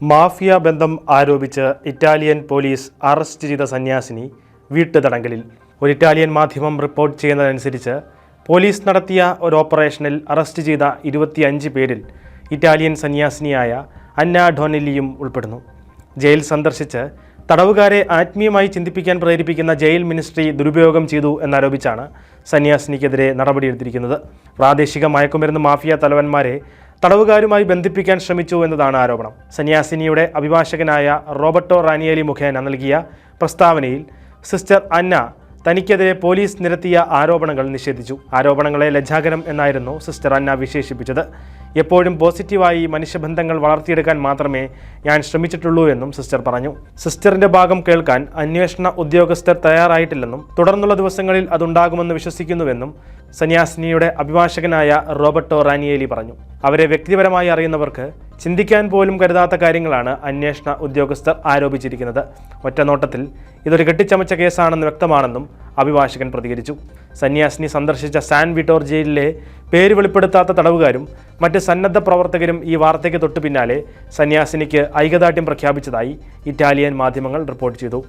Mafia ബന്ധം ആരോപിച്ച് Italian police arrest ചെയ്ത സന്യാസിനി വീട്ടുതടങ്കലിൽ. ഒരു ഇറ്റാലിയൻ മാധ്യമം റിപ്പോർട്ട് ചെയ്യുന്നതനുസരിച്ച് പോലീസ് നടത്തിയ ഒരു ഓപ്പറേഷനിൽ അറസ്റ്റ് ചെയ്ത 25 പേരിൽ ഇറ്റാലിയൻ സന്യാസിനിയായ അന്ന ഡൊനെല്ലിയും ഉൾപ്പെടുന്നു. ജയിൽ സന്ദർശിച്ച് തടവുകാരെ ആത്മീയമായി ചിന്തിപ്പിക്കാൻ പ്രേരിപ്പിക്കുന്ന ജയിൽ മിനിസ്ട്രി ദുരുപയോഗം ചെയ്തു എന്നാരോപിച്ചാണ് സന്യാസിനിക്കെതിരെ നടപടിയെടുത്തിരിക്കുന്നത്. പ്രാദേശിക മയക്കുമരുന്ന് മാഫിയ തലവന്മാരെ തടവുകാരുമായി ബന്ധിപ്പിക്കാൻ ശ്രമിച്ചു എന്നതാണ് ആരോപണം. സന്യാസിനിയുടെ അഭിഭാഷകനായ റോബർട്ടോ റാനിയേലി മുഖേന നൽകിയ പ്രസ്താവനയിൽ സിസ്റ്റർ അന്ന തനിക്കെതിരെ പോലീസ് നിരത്തിയ ആരോപണങ്ങൾ നിഷേധിച്ചു. ആരോപണങ്ങളെ ലജ്ജാകരം എന്നായിരുന്നു സിസ്റ്റർ അന്ന വിശേഷിപ്പിച്ചത്. എപ്പോഴും പോസിറ്റീവായി മനുഷ്യബന്ധങ്ങൾ വളർത്തിയെടുക്കാൻ മാത്രമേ ഞാൻ ശ്രമിച്ചിട്ടുള്ളൂ എന്നും സിസ്റ്റർ പറഞ്ഞു. സിസ്റ്ററിന്റെ ഭാഗം കേൾക്കാൻ അന്വേഷണ ഉദ്യോഗസ്ഥർ തയ്യാറായിട്ടില്ലെന്നും തുടർന്നുള്ള ദിവസങ്ങളിൽ അതുണ്ടാകുമെന്ന് വിശ്വസിക്കുന്നുവെന്നും സന്യാസിനിയുടെ അഭിഭാഷകനായ റോബർട്ടോ റാനിയേലി പറഞ്ഞു. അവരെ വ്യക്തിപരമായി അറിയുന്നവർക്ക് ചിന്തിക്കാൻ പോലും കരുതാത്ത കാര്യങ്ങളാണ് അന്വേഷണ ഉദ്യോഗസ്ഥർ ആരോപിച്ചിരിക്കുന്നത്. ഒറ്റനോട്ടത്തിൽ ഇതൊരു കെട്ടിച്ചമച്ച കേസാണെന്ന് വ്യക്തമാണെന്നും അഭിഭാഷകൻ പ്രതികരിച്ചു. സന്യാസിനി സന്ദർശിച്ച സാൻ വിറ്റോർ ജയിലിലെ പേര് വെളിപ്പെടുത്താത്ത തടവുകാരും മറ്റ് സന്നദ്ധ പ്രവർത്തകരും ഈ വാർത്തയ്ക്ക് തൊട്ടു പിന്നാലെ സന്യാസിനിക്ക് ഐകദാർഢ്യം പ്രഖ്യാപിച്ചതായി ഇറ്റാലിയൻ മാധ്യമങ്ങൾ റിപ്പോർട്ട് ചെയ്തു.